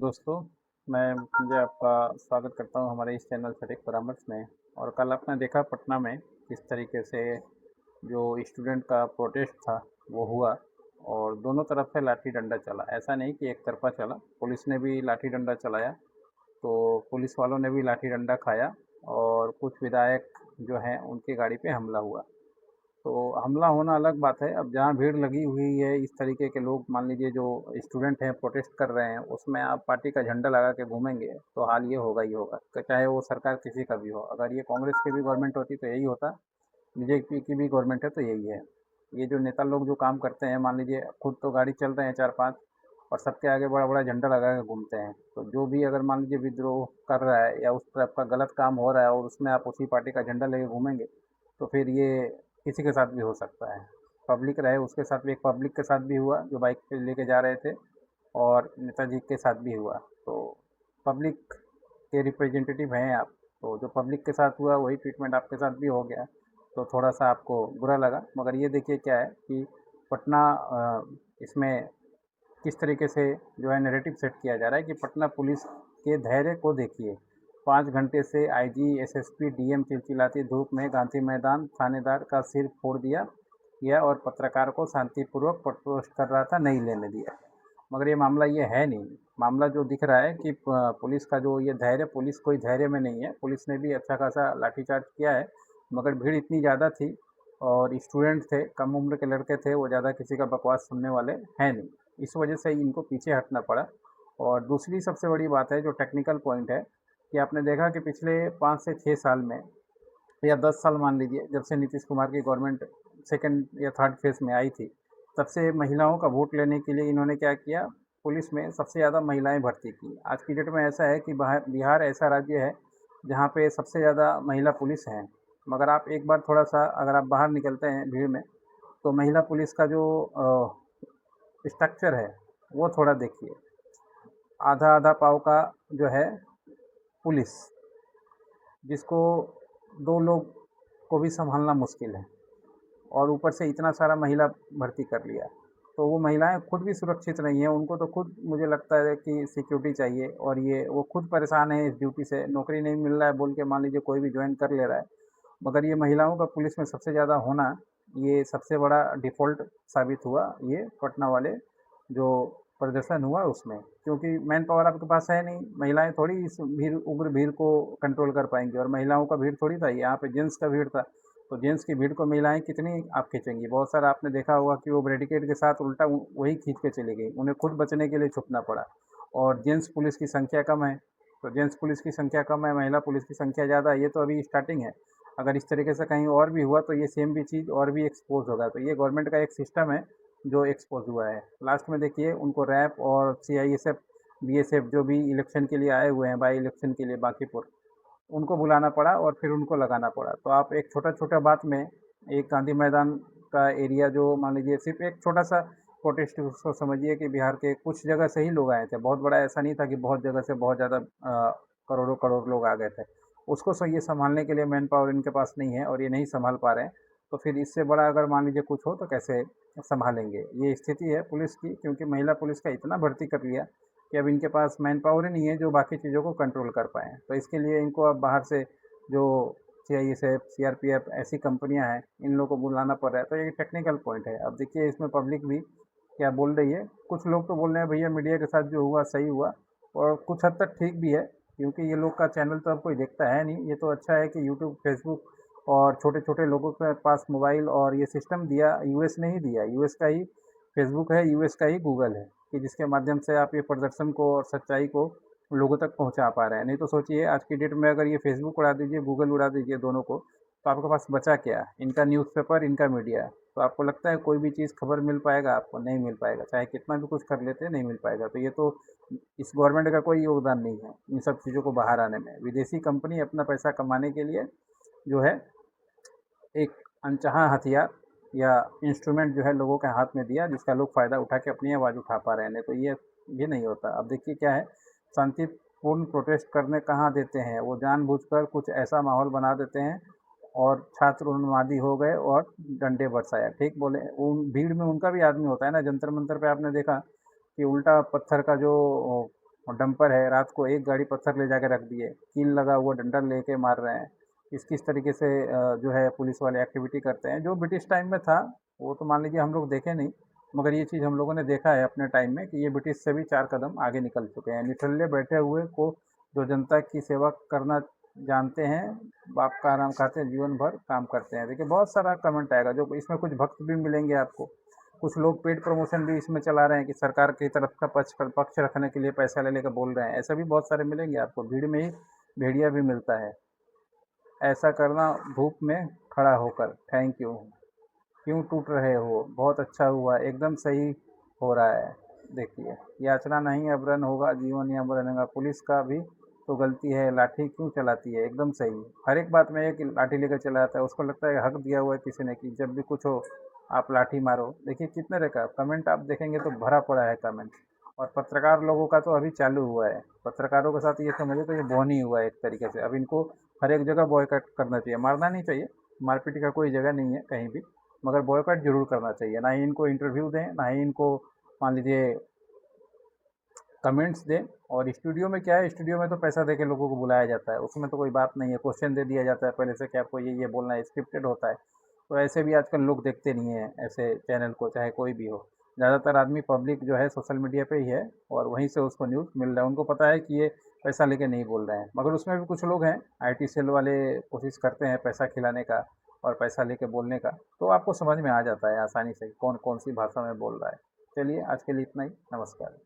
दोस्तों, मुझे आपका स्वागत करता हूँ हमारे इस चैनल सटीक परामर्श में। और कल आपने देखा पटना में किस तरीके से जो स्टूडेंट का प्रोटेस्ट था वो हुआ और दोनों तरफ से लाठी डंडा चला। ऐसा नहीं कि एक तरफा चला, पुलिस ने भी लाठी डंडा चलाया, तो पुलिस वालों ने भी लाठी डंडा खाया और कुछ विधायक जो हैं उनकी गाड़ी पे हमला हुआ। तो हमला होना अलग बात है। अब जहाँ भीड़ लगी हुई है, इस तरीके के लोग, मान लीजिए जो स्टूडेंट हैं प्रोटेस्ट कर रहे हैं, उसमें आप पार्टी का झंडा लगा के घूमेंगे तो हाल ये होगा ही होगा, चाहे वो सरकार किसी का भी हो। अगर ये कांग्रेस की भी गवर्नमेंट होती तो यही होता, बीजेपी की भी गवर्नमेंट है तो यही है। ये जो नेता लोग जो काम करते हैं, मान लीजिए खुद तो गाड़ी चल रहे हैं 4-5 और सबके आगे बड़ा बड़ा झंडा लगा के घूमते हैं, तो जो भी अगर मान लीजिए विद्रोह कर रहा है या उस तरफ का गलत काम हो रहा है और उसमें आप उसी पार्टी का झंडा लेके घूमेंगे, तो फिर ये किसी के साथ भी हो सकता है। पब्लिक रहे उसके साथ भी, एक पब्लिक के साथ भी हुआ जो बाइक पे लेके जा रहे थे, और नेताजी के साथ भी हुआ। तो पब्लिक के रिप्रेजेंटेटिव हैं आप, तो जो पब्लिक के साथ हुआ वही ट्रीटमेंट आपके साथ भी हो गया, तो थोड़ा सा आपको बुरा लगा। मगर ये देखिए क्या है कि पटना इसमें किस तरीके से जो है नैरेटिव सेट किया जा रहा है कि पटना पुलिस के धैर्य को देखिए। 5 घंटे से आईजी, एसएसपी, डीएम चिलचिलाती धूप में गांधी मैदान थानेदार का सिर फोड़ दिया और पत्रकार को शांतिपूर्वक प्रोटेस्ट कर रहा था, नहीं लेने दिया। मगर ये मामला ये है नहीं। मामला जो दिख रहा है कि पुलिस का जो ये धैर्य, पुलिस कोई धैर्य में नहीं है। पुलिस ने भी अच्छा खासा लाठीचार्ज किया है, मगर भीड़ इतनी ज़्यादा थी और स्टूडेंट थे, कम उम्र के लड़के थे, वो ज़्यादा किसी का बकवास सुनने वाले हैं नहीं। इस वजह से इनको पीछे हटना पड़ा। और दूसरी सबसे बड़ी बात है जो टेक्निकल पॉइंट है कि आपने देखा कि पिछले 5 से 6 साल में या 10 साल मान लीजिए, जब से नीतीश कुमार की गवर्नमेंट सेकंड या थर्ड फेज़ में आई थी, तब से महिलाओं का वोट लेने के लिए इन्होंने क्या किया, पुलिस में सबसे ज़्यादा महिलाएं भर्ती की। आज की डेट में ऐसा है कि बिहार ऐसा राज्य है जहाँ पे सबसे ज़्यादा महिला पुलिस हैं। मगर आप एक बार थोड़ा सा अगर आप बाहर निकलते हैं भीड़ में, तो महिला पुलिस का जो स्ट्रक्चर है वो थोड़ा देखिए। आधा आधा पाव का जो है पुलिस, जिसको 2 लोग को भी संभालना मुश्किल है, और ऊपर से इतना सारा महिला भर्ती कर लिया, तो वो महिलाएं खुद भी सुरक्षित नहीं हैं। उनको तो खुद मुझे लगता है कि सिक्योरिटी चाहिए, और ये वो खुद परेशान है इस ड्यूटी से। नौकरी नहीं मिल रहा है बोल के मान लीजिए कोई भी ज्वाइन कर ले रहा है, मगर ये महिलाओं का पुलिस में सबसे ज़्यादा होना, ये सबसे बड़ा डिफ़ॉल्ट साबित हुआ ये पटना वाले जो प्रदर्शन हुआ उसमें। क्योंकि मैन पावर आपके पास है नहीं, महिलाएं थोड़ी इस भीड़, उग्र भीड़ को कंट्रोल कर पाएंगी, और महिलाओं का भीड़ थोड़ी था, यहाँ पे जेंट्स का भीड़ था। तो जेंट्स की भीड़ को महिलाएं कितनी आप खींचेंगी। बहुत सारा आपने देखा होगा कि वो बैरिकेड के साथ उल्टा वही खींच के चली गई, उन्हें खुद बचने के लिए छुपना पड़ा। और जेंट्स पुलिस की संख्या कम है, तो जेंट्स पुलिस की संख्या कम है, महिला पुलिस की संख्या ज़्यादा है। ये तो अभी स्टार्टिंग है, अगर इस तरीके से कहीं और भी हुआ तो ये सेम भी चीज़ और भी एक्सपोज होगा। तो ये गवर्नमेंट का एक सिस्टम है जो एक्सपोज हुआ है। लास्ट में देखिए उनको रैप और सीआईएसएफ, बीएसएफ जो भी इलेक्शन के लिए आए हुए हैं, बाई इलेक्शन के लिए बांकीपुर, उनको बुलाना पड़ा और फिर उनको लगाना पड़ा। तो आप एक छोटा-छोटा बात में, एक गांधी मैदान का एरिया जो मान लीजिए सिर्फ़ एक छोटा-सा प्रोटेस्ट, उसको समझिए कि बिहार के कुछ जगह से ही लोग आए थे। बहुत बड़ा ऐसा नहीं था कि बहुत जगह से बहुत ज़्यादा करोड़ों-करोड़ लोग आ गए थे। उसको ये सँभालने के लिए मैन पावर इनके पास नहीं है और ये नहीं सँभाल पा रहे हैं। तो फिर इससे बड़ा अगर मान लीजिए कुछ हो तो कैसे सँभालेंगे? ये स्थिति है पुलिस की, क्योंकि महिला पुलिस का इतना भर्ती कर लिया कि अब इनके पास मैन पावर ही नहीं है जो बाकी चीज़ों को कंट्रोल कर पाएँ। तो इसके लिए इनको अब बाहर से जो सीआईएसएफ, सीआरपीएफ ऐसी कंपनियां हैं, इन लोगों को बुलाना पड़ रहा है। तो ये टेक्निकल पॉइंट है। अब देखिए इसमें पब्लिक भी क्या बोल रही है। कुछ लोग तो बोल रहे हैं भैया मीडिया के साथ जो हुआ सही हुआ, और कुछ हद तक ठीक भी है, क्योंकि ये लोग का चैनल तो अब कोई देखता है नहीं। ये तो अच्छा है कि यूट्यूब, फेसबुक और छोटे-छोटे लोगों के पास मोबाइल और ये सिस्टम दिया, यूएस ने ही दिया। यूएस का ही फेसबुक है, यूएस का ही गूगल है, कि जिसके माध्यम से आप ये प्रदर्शन को और सच्चाई को लोगों तक पहुंचा पा रहे हैं। नहीं तो सोचिए आज की डेट में अगर ये फेसबुक उड़ा दीजिए, गूगल उड़ा दीजिए दोनों को, तो आपके पास बचा क्या? इनका न्यूज़पेपर, इनका मीडिया। तो आपको लगता है कोई भी चीज़, खबर मिल पाएगा आपको? नहीं मिल पाएगा, चाहे कितना भी कुछ कर लेते हैं नहीं मिल पाएगा। तो ये तो इस गवर्नमेंट का कोई योगदान नहीं है इन सब चीज़ों को बाहर आने में। विदेशी कंपनी अपना पैसा कमाने के लिए जो है एक अनचाहा हथियार या इंस्ट्रूमेंट जो है लोगों के हाथ में दिया, जिसका लोग फ़ायदा उठा के अपनी आवाज़ उठा पा रहे हैं। नहीं तो ये नहीं होता। अब देखिए क्या है, शांतिपूर्ण प्रोटेस्ट करने कहाँ देते हैं, वो जानबूझकर कुछ ऐसा माहौल बना देते हैं और छात्र उन्मादी हो गए और डंडे बरसाया। ठीक बोले, उन भीड़ में उनका भी आदमी होता है ना। जंतर मंतर पे आपने देखा कि उल्टा पत्थर का जो और डंपर है, रात को एक गाड़ी पत्थर ले जाके रख दिए, कील लगा हुआ डंडा लेके मार रहे हैं। किस तरीके से जो है पुलिस वाले एक्टिविटी करते हैं, जो ब्रिटिश टाइम में था वो तो मान लीजिए हम लोग देखे नहीं, मगर ये चीज़ हम लोगों ने देखा है अपने टाइम में कि ये ब्रिटिश से भी 4 कदम आगे निकल चुके हैं। निठल्ले बैठे हुए को जो जनता की सेवा करना जानते हैं, बाप का नाम खाते हैं, जीवन भर काम करते हैं। देखिए बहुत सारा कमेंट आएगा, जो इसमें कुछ भक्त भी मिलेंगे आपको, कुछ लोग पेड प्रमोशन भी इसमें चला रहे हैं कि सरकार की तरफ का पक्ष रखने के लिए पैसा ले लेकर बोल रहे हैं, ऐसा भी बहुत सारे मिलेंगे आपको। भीड़ में ही भेड़िया भी मिलता है। ऐसा करना धूप में खड़ा होकर, थैंक यू। क्यों टूट रहे हो, बहुत अच्छा हुआ, एकदम सही हो रहा है। देखिए, याचना नहीं अब रन होगा, जीवन या बनेगा। पुलिस का भी तो गलती है, लाठी क्यों चलाती है, एकदम सही। हर एक बात में एक लाठी लेकर चला जाता है, उसको लगता है हक दिया हुआ है किसी ने कि जब भी कुछ हो आप लाठी मारो। देखिए कितने रेखा कमेंट आप देखेंगे तो भरा पड़ा है कमेंट। और पत्रकार लोगों का तो अभी चालू हुआ है, पत्रकारों के साथ ये समझे तो ये बॉन ही हुआ है एक तरीके से। अब इनको हर एक जगह बॉयकॉट करना चाहिए, मारना नहीं चाहिए, मारपीट का कोई जगह नहीं है कहीं भी, मगर बॉयकॉट जरूर करना चाहिए। ना ही इनको इंटरव्यू दें, ना ही इनको मान लीजिए कमेंट्स दें। और स्टूडियो में क्या है, स्टूडियो में तो पैसा दे के लोगों को बुलाया जाता है, उसमें तो कोई बात नहीं है, क्वेश्चन दे दिया जाता है पहले से कि आपको ये बोलना है, स्क्रिप्टेड होता है। तो ऐसे भी आजकल लोग देखते नहीं हैं ऐसे चैनल को, चाहे कोई भी हो। ज़्यादातर आदमी पब्लिक जो है सोशल मीडिया पे ही है, और वहीं से उसको न्यूज़ मिल रहा है। उनको पता है कि ये पैसा लेके नहीं बोल रहे हैं, मगर उसमें भी कुछ लोग हैं आईटी सेल वाले, कोशिश करते हैं पैसा खिलाने का और पैसा लेके बोलने का। तो आपको समझ में आ जाता है आसानी से कौन कौन सी भाषा में बोल रहा है। चलिए आज के लिए इतना ही, नमस्कार।